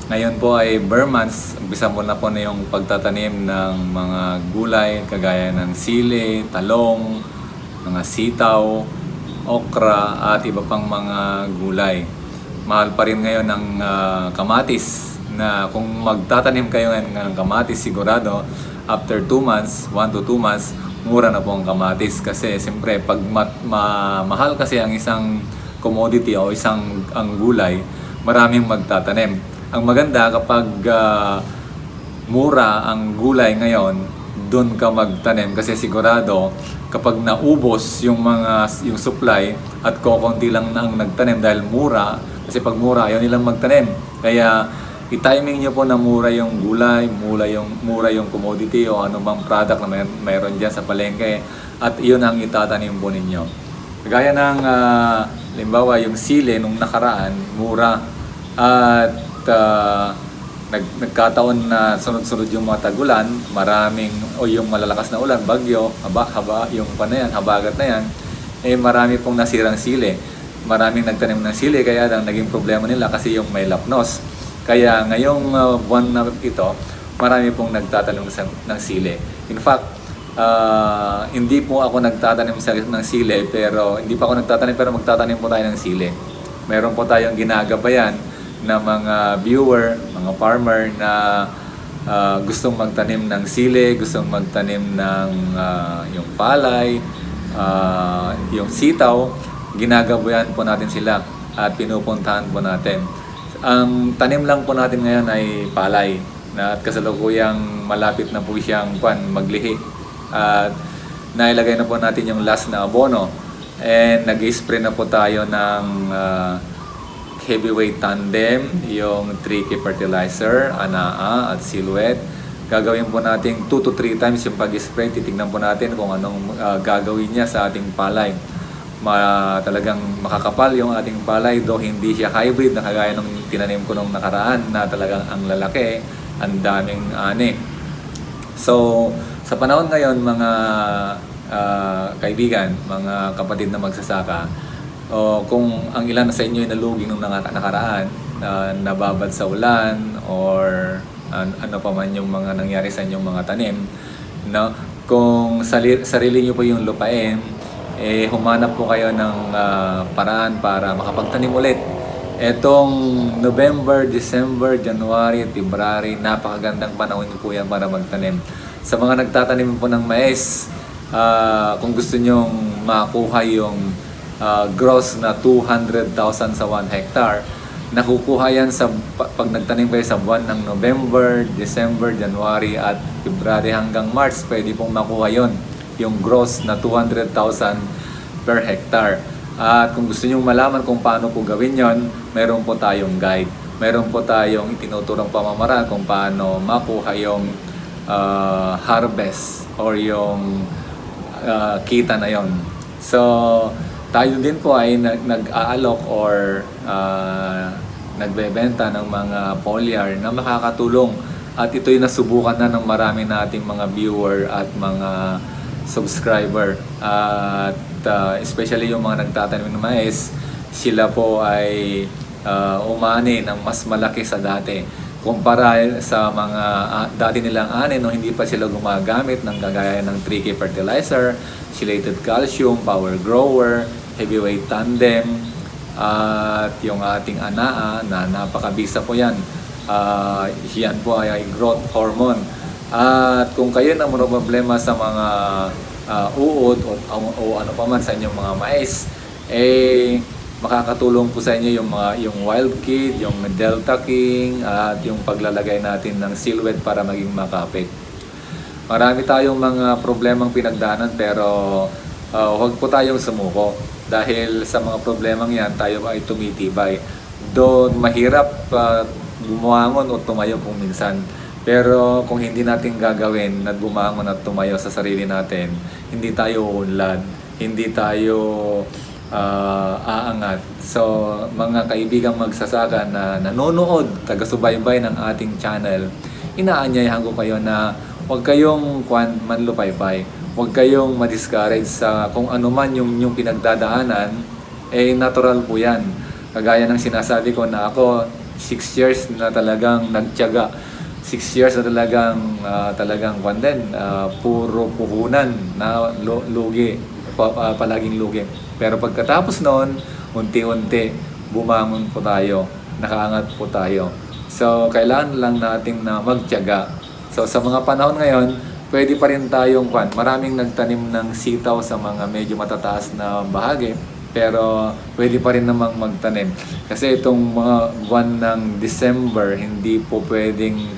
Ngayon po ay bare months, umpisa mo na po na yung pagtatanim ng mga gulay kagaya ng sili, talong, mga sitaw, okra at iba pang mga gulay. Mahal pa rin ngayon ang kamatis na kung magtatanim kayo ngayon ng kamatis sigurado after 2 months, 1 to 2 months, mura na po ang kamatis kasi siyempre pag mahal kasi ang isang commodity o isang ang gulay, maraming magtatanim. Ang maganda kapag mura ang gulay ngayon, doon ka magtanim kasi sigurado kapag naubos yung supply at kokonti lang na ang nagtanim dahil mura, kasi pag mura ayaw nilang magtanim. Kaya i-timing nyo po na mura yung gulay, mura yung commodity o anumang product na mayroon dyan sa palengke at iyon ang itatanim po ninyo. Kagaya ng limbawa yung sili nung nakaraan, mura at nagkataon na sunod-sunod yung mga tagulan, maraming o yung malalakas na ulan, bagyo, haba yung panayan, habagat na yan, marami pong nasirang sili. Maraming nagtanim ng sili kaya lang naging problema nila kasi yung may lapnos. Kaya ngayong buwan na ito, marami pong nagtatanim ng sili. In fact, hindi po ako nagtatanim ng sili, pero hindi pa ako nagtatanim pero magtatanim po tayo ng sili. Meron po tayong ginagabayan na mga viewer, mga farmer na gustong magtanim ng sili, gustong magtanim ng yung palay, yung sitaw, ginagabayan po natin sila at pinupuntahan po natin. Ang tanim lang po natin ngayon ay palay na at kasalukuyang malapit na po siyang maglihi at nailagay na po natin yung last na abono and nag-spray na po tayo ng heavyweight tandem, yung 3K fertilizer, anaa at silhouette. Gagawin po natin 2 to 3 times yung pag-spray. Titignan po natin kung anong gagawin niya sa ating palay. Talagang makakapal yung ating palay, do hindi siya hybrid na kagaya nung tinanim ko nung nakaraan na talagang ang lalaki, ang daming ani. So, sa panahon ngayon mga kaibigan, mga kapatid na magsasaka, kung ang ilan sa inyo ay nalugi nung nakaraan, nababad sa ulan or ano pa man yung mga nangyari sa inyong mga tanim, no? Kung sarili nyo po yung lupain, humanap po kayo ng paraan para makapagtanim ulit. Etong November, December, January, February, napakagandang panahon po yan para magtanim. Sa mga nagtatanim po ng mais, kung gusto nyong makuha yung gross na 200,000 sa 1 hectare, nakukuha yan pag nagtanim kayo sa buwan ng November, December, January at February hanggang March, pwede pong makuha yon yung gross na 200,000 per hectare. At kung gusto nyong malaman kung paano po gawin yon, meron po tayong guide. Meron po tayong itinuturong pamamaraan kung paano makuha yung harvest or yung kita na yon. So, tayo din po ay nag-aalok or nagbebenta ng mga foliar na makakatulong at ito'y nasubukan na ng marami nating mga viewer at mga subscriber at especially yung mga nagtatanim ng mais, sila po ay umani ng mas malaki sa dati kumpara sa mga dati nilang ani no hindi pa sila gumagamit ng kagaya ng 3K fertilizer, chelated calcium, power grower, heavyweight tandem at yung ating anaa na napakabisa po yan. Yan po ay growth hormone. At kung kayo na may problema sa mga uod o ano pa man sa inyong mga mais, makakatulong po sa inyo yung Wild Kid, yung Delta King at yung paglalagay natin ng silhouette para maging makapit. Marami tayong mga problemang pinagdaanan pero huwag po tayong sumuko dahil sa mga problemang yan tayo ay tumitibay. Doon mahirap bumangon o tumayo kung minsan. Pero kung hindi natin gagawin na bumangon at tumayo sa sarili natin, hindi tayo uunlad, hindi tayo aangat. So mga kaibigang magsasaka na nanonood, taga-subaybay ng ating channel, inaanyayahan ko kayo na huwag kayong manlupaypay, huwag kayong ma-discourage sa kung ano man yung pinagdadaanan, natural po yan. Kagaya ng sinasabi ko na ako, 6 years na talagang nagtiyaga. 6 years na talagang kwan din, puro puhunan na lugi, palaging lugi. Pero pagkatapos noon, unti-unti bumangon po tayo, nakaangat po tayo. So kailangan lang natin na magtiyaga. So sa mga panahon ngayon, pwede pa rin tayong maraming nagtanim ng sitaw sa mga medyo matataas na bahagi, pero pwede pa rin namang magtanim. Kasi itong mga buwan ng December, hindi po pwedeng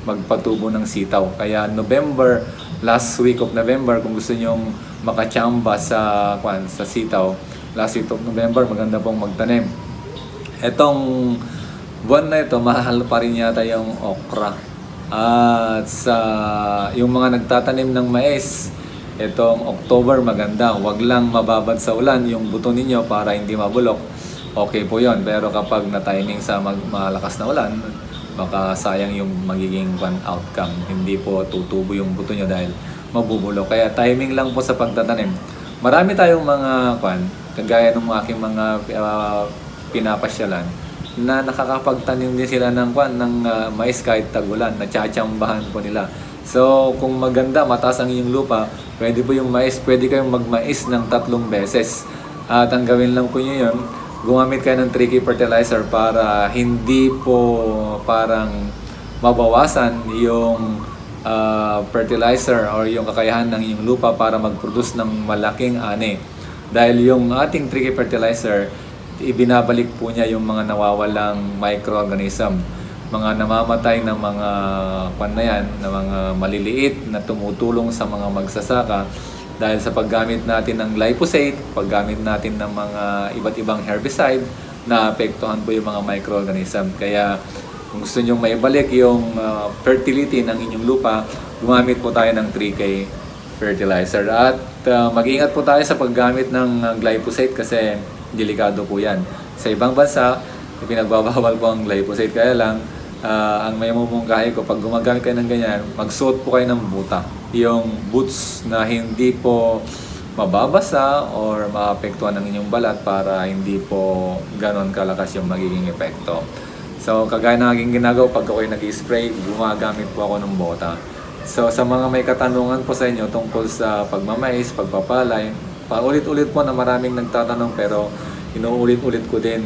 magpatubo ng sitaw. Kaya November, last week of November, kung gusto nyong makachamba sa sitaw, last week of November, maganda pong magtanim. Etong buwan na ito, mahal pa rin yata yung okra. At sa yung mga nagtatanim ng mais, itong October maganda. Wag lang mababad sa ulan yung buto ninyo para hindi mabulok. Okay po yon. Pero kapag na-timing sa malakas na ulan, baka sayang yung magiging outcome. Hindi po tutubo yung buto nyo dahil mabubulok. Kaya timing lang po sa pagtatanim. Marami tayong mga kagaya ng aking mga pinapasyalan, na nakakapagtanim din sila ng mais kahit tag-ulan, natsyatsambahan po nila. So, kung maganda, mataas ang inyong lupa, pwede po yung mais, pwede kayong magmais ng 3 beses. At ang gawin lang po nyo yun, gumamit kayo ng 3K fertilizer para hindi po parang mabawasan yung fertilizer or yung kakayahan ng inyong lupa para mag-produce ng malaking ani. Dahil yung ating 3K fertilizer, ibinabalik po niya yung mga nawawalang microorganism, mga namamatay na mga na mga maliliit na tumutulong sa mga magsasaka dahil sa paggamit natin ng glyphosate, paggamit natin ng mga iba't ibang herbicide, na apektuhan po yung mga microorganism. Kaya kung gusto nyo maibalik yung fertility ng inyong lupa, gumamit po tayo ng 3K fertilizer. At mag-ingat po tayo sa paggamit ng glyphosate kasi delikado po yan. Sa ibang bansa, pinagbabawal po ang glyphosate. Kaya lang, ang may mumungkahi ko, pag gumagamit kayo ng ganyan, magsuot po kayo ng buta. Yung boots na hindi po mababasa or maapektuhan ng inyong balat para hindi po ganon kalakas yung magiging epekto. So, kagaya ng aking ginagawa, pag ako'y nag-spray, gumagamit po ako ng bota. So, sa mga may katanungan po sa inyo tungkol sa pagmamais, pagpapalay, paulit-ulit po na maraming nagtatanong pero inuulit-ulit ko din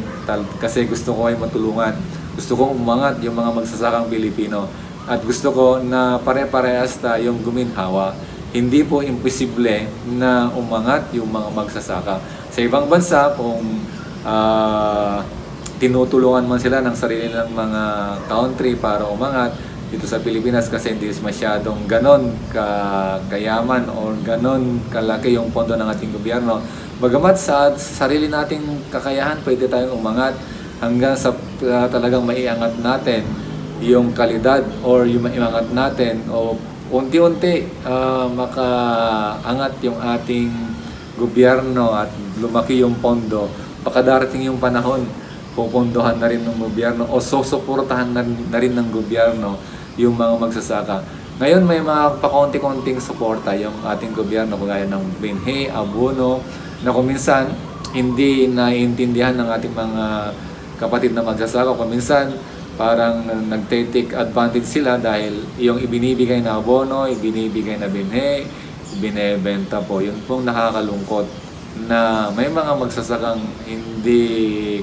kasi gusto ko ay matulungan. Gusto kong umangat yung mga magsasakang Pilipino at gusto ko na pare-parehas tayong guminhawa. Hindi po imposible na umangat yung mga magsasaka. Sa ibang bansa, kung tinutulungan man sila ng sarili ng mga country para umangat, dito sa Pilipinas kasi hindi masyadong ganon kayaman o ganon kalaki yung pondo ng ating gobyerno. Bagamat sa sarili nating kakayahan, pwede tayong umangat hanggang sa talagang maiangat natin yung kalidad or yung maiangat natin o unti-unti makaangat yung ating gobyerno at lumaki yung pondo. Baka darating yung panahon, pupundohan na rin ng gobyerno o susuportahan na rin ng gobyerno yung mga magsasaka. Ngayon may mga pakonti-konting suporta yung ating gobyerno kagaya ng binhi, abono, na kung minsan hindi naiintindihan ng ating mga kapatid na magsasaka. Kung minsan parang nagte-take advantage sila dahil yung ibinibigay na abono, ibinibigay na binhi, binebenta po. Yun pong nakakalungkot na may mga magsasakang hindi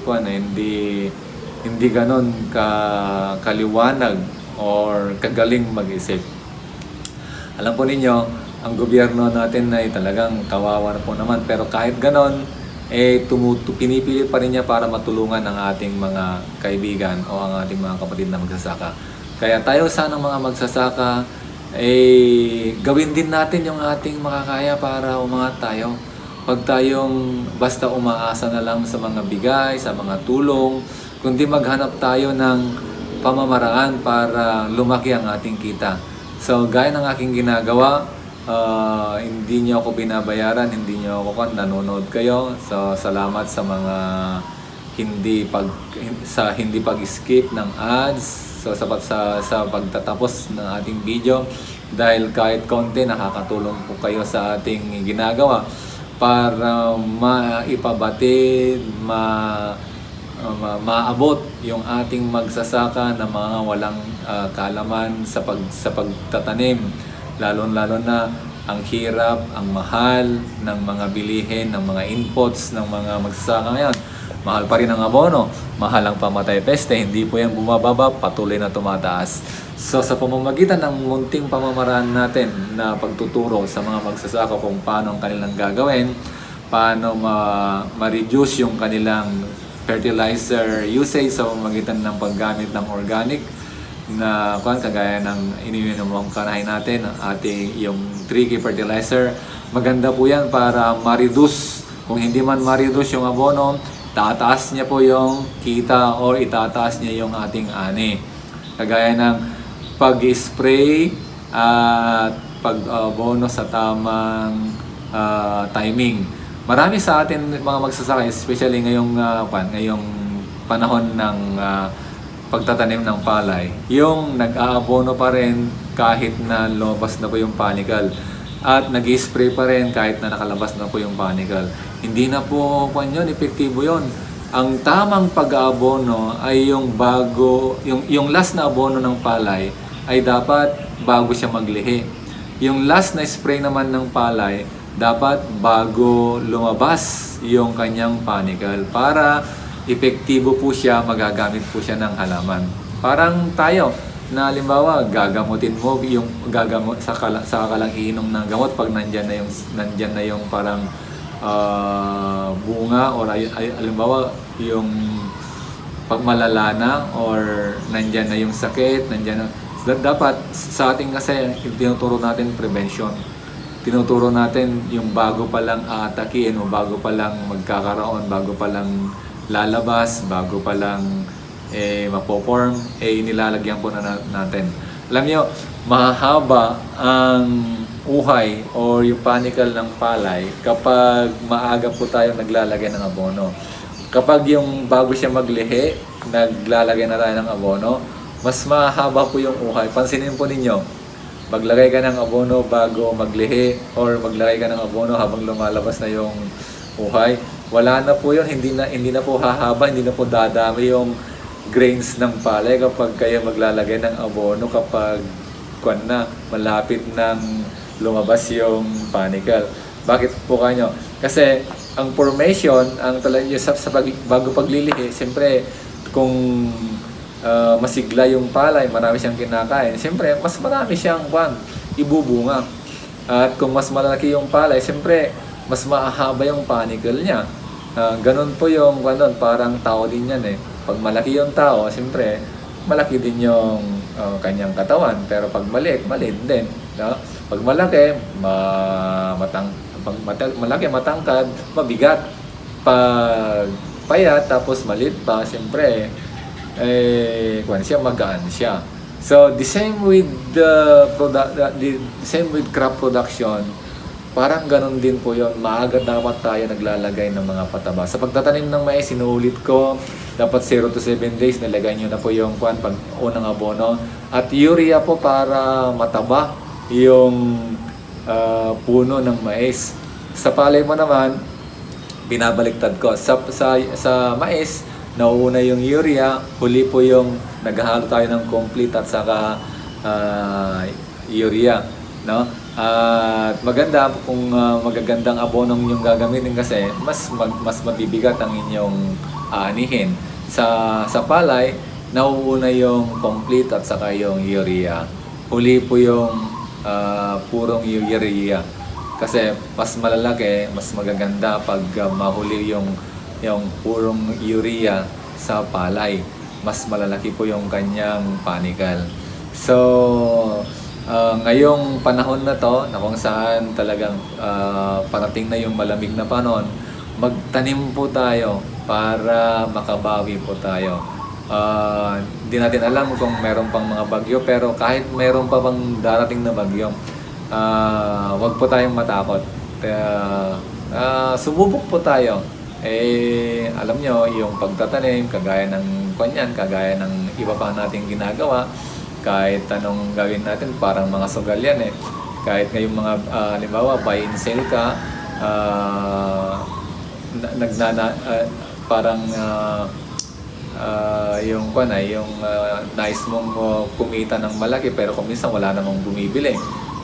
ganon kaliwanag or kagaling mag-isip. Alam po ninyo, ang gobyerno natin ay talagang kawawa na po naman. Pero kahit ganon, pinipilit pa rin niya para matulungan ang ating mga kaibigan o ang ating mga kapatid na magsasaka. Kaya tayo sana mga magsasaka, gawin din natin yung ating makakaya para umangat tayo. Huwag tayong basta umaasa na lang sa mga bigay, sa mga tulong, kundi maghanap tayo ng pamamaraan para lumaki ang ating kita. So, gaya ng aking ginagawa, hindi niyo ako binabayaran, hindi niyo ako nanonood kayo. So, salamat sa mga hindi pag-skip ng ads. So, sa pagtatapos ng ating video, dahil kahit konti nakakatulong po kayo sa ating ginagawa para maipabatid, maabot yung ating magsasaka na mga walang kaalaman sa pagtatanim, lalo na ang hirap, ang mahal ng mga bilihin, ng mga inputs ng mga magsasaka ngayon. Mahal pa rin ang abono, mahal ang pamatay peste, hindi po yan bumababa, patuloy na tumataas. So sa pamamagitan ng munting pamamaraan natin na pagtuturo sa mga magsasaka kung paano ang kanilang gagawin, paano ma-reduce yung kanilang fertilizer usage sa pamamagitan ng paggamit ng organic na kagaya ng iniinom kanahin natin, ating yung 3K fertilizer. Maganda po yan para ma-reduce, kung hindi man ma-reduce yung abono, tataas niya po yung kita or itataas niya yung ating ani. Kagaya ng pag-spray at pag-abono sa tamang timing. Marami sa atin mga magsasaka, especially ngayong panahon ng pagtatanim ng palay, yung nag-aabono pa rin kahit na lumabas na po yung panicle, at nag-spray pa rin kahit na nakalabas na po yung panicle. Hindi na po epektibo yun. Ang tamang pag-aabono ay yung yung last na abono ng palay ay dapat bago siya maglihi. Yung last na spray naman ng palay dapat bago lumabas yung kanyang panicle para epektibo po siya, magagamit po siya ng halaman. Parang tayo na halimbawa gagamutin mo yung sa kalang iinom ng gamot pag nandyan na yung parang bunga, or halimbawa yung pagmalala na, or nandyan na yung sakit, nandyan na. Dapat sa ating kasi tinuturo natin prevention. Tinuturo natin yung bago pa lang aatakin o bago pa lang magkakaroon, bago pa lang lalabas, bago pa lang mapoform, nilalagyan po na natin. Alam nyo, mahaba ang uhay o yung panicle ng palay kapag maaga po tayo naglalagay ng abono. Kapag yung bago siya maglihi, naglalagay na tayo ng abono, mas mahaba po yung uhay. Pansinin po ninyo, maglagay ka ng abono bago maglihi or maglagay ka ng abono habang lumalabas na yung uhay, wala na po yun, hindi na po hahaba, hindi na po dadami yung grains ng palay kapag kayo maglalagay ng abono kapag malapit nang lumabas yung panicle. Bakit po kanyo? Kasi ang formation, ang talaga bago paglilihi, siyempre kung masigla yung palay, marami siyang kinakain, siyempre mas marami siyang ibubunga. At kung mas malaki yung palay, siyempre mas mahaba yung panicle niya. Ganun po yung parang tao din yan eh. Pag malaki yung tao, siyempre malaki din yung kanyang katawan. Pero pag maliit din. No? Pag malaki, malaki, matangkad, mabigat. Pag payat, tapos maliit pa, siyempre magaan siya. So the same with the same with crop production. Parang ganun din po yun. Maaga dapat tayo naglalagay ng mga pataba. Sa pagtatanim ng mais, sinuulit ko, dapat 0 to 7 days, nilagay nyo na po yung pag unang abono. At urea po para mataba yung puno ng mais. Sa palay mo naman, binabaliktad ko. Sa mais, nauuna yung urea, huli po yung naghahalo tayo ng complete at saka urea. No? At maganda kung magagandang abonong yung gagamitin kasi mas mabibigat ang inyong aanihin. Sa palay, nauuna yung complete at saka yung urea. Huli po yung purong urea. Kasi mas malalaki, mas magaganda pag mahuli yung purong urea sa palay. Mas malalaki po yung kanyang panicle. So, ngayong panahon na to, na kung saan talagang parating na yung malamig na panahon, magtanim po tayo para makabawi po tayo. Hindi natin alam kung meron pang mga bagyo, pero kahit meron pa bang darating na bagyo, wag po tayong matakot. Sububok po tayo. Alam nyo, yung pagtatanim, kagaya ng iba pa nating ginagawa, kahit anong gawin natin, parang mga sugal yan eh. Kahit ngayong mga, halimbawa, buy and sell ka, yung kwan ay yung nice mong kumita ng malaki pero kung minsan wala namang bumibili.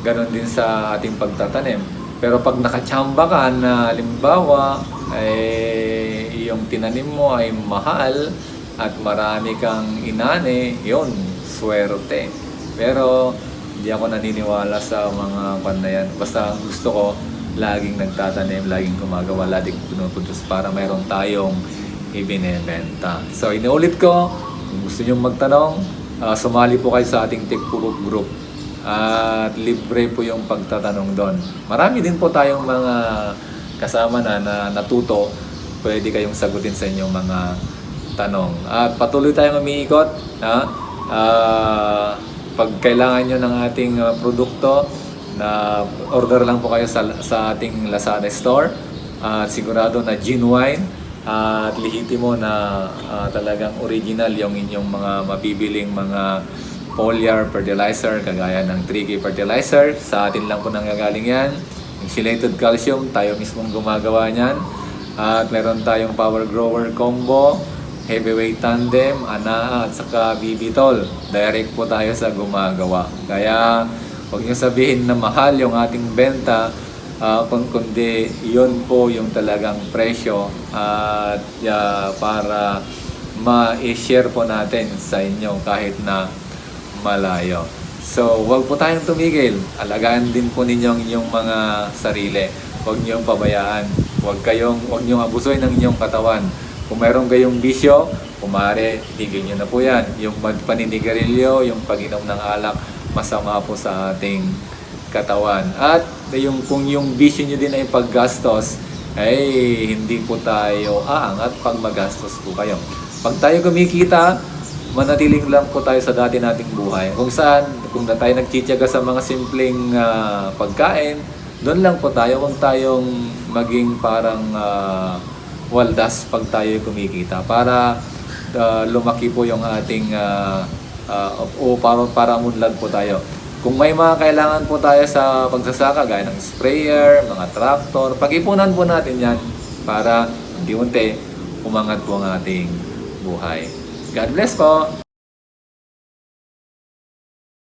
Ganon din sa ating pagtatanim. Pero pag nakachamba ka na halimbawa ay yung tinanim mo ay mahal at marami kang inani, yun, swerte. Pero hindi ako naniniwala sa mga kwan na yan. Basta ang gusto ko, laging nagtatanim, laging gumagawa, laging pinupuntos para mayroon tayong ibinebenta. So, inuulit ko, kung gusto nyo magtanong, sumali po kayo sa ating Tikpurok Group. At libre po yung pagtatanong doon. Marami din po tayong mga kasama na natuto. Pwede kayong sagutin sa inyong mga tanong. At patuloy tayong umiikot. Pag kailangan nyo ng ating produkto, na order lang po kayo sa ating Lazada store. At sigurado na genuine at lehitimo na talagang original yung inyong mga mabibiling mga foliar fertilizer kagaya ng 3K fertilizer. Sa atin lang po nanggagaling yan. Insulated calcium, tayo mismong gumagawa niyan. At meron tayong power grower combo, heavyweight tandem, ana at saka bibitol. Direct po tayo sa gumagawa. Kaya huwag niyo sabihin na mahal yung ating benta, kundi yun po yung talagang presyo at para ma-share po natin sa inyo kahit na malayo. So, huwag po tayong tumigil. Alagaan din po ninyo yung mga sarili. Huwag niyong pabayaan. Huwag niyong abusuin ng inyong katawan. Kung mayroon kayong bisyo, kumare, tigil niyo na po yan. Yung paninigarilyo, yung pag-inom ng alak, masama po sa ating katawan. At kung yung bisyo nyo din ay paggastos, ay hindi po tayo aangat pag magastos po kayo. Pag tayo kumikita, manatiling lang po tayo sa dati nating buhay. Kung tayo nagtitiyaga sa mga simpleng pagkain, doon lang po tayo. Kung tayong maging parang waldas pag tayo kumikita. Para lumaki po yung ating para munlad po tayo. Kung may mga kailangan po tayo sa pagsasaka, gaya ng sprayer, mga tractor, pag-ipunan po natin yan para unti-unti umangat po ang ating buhay. God bless po!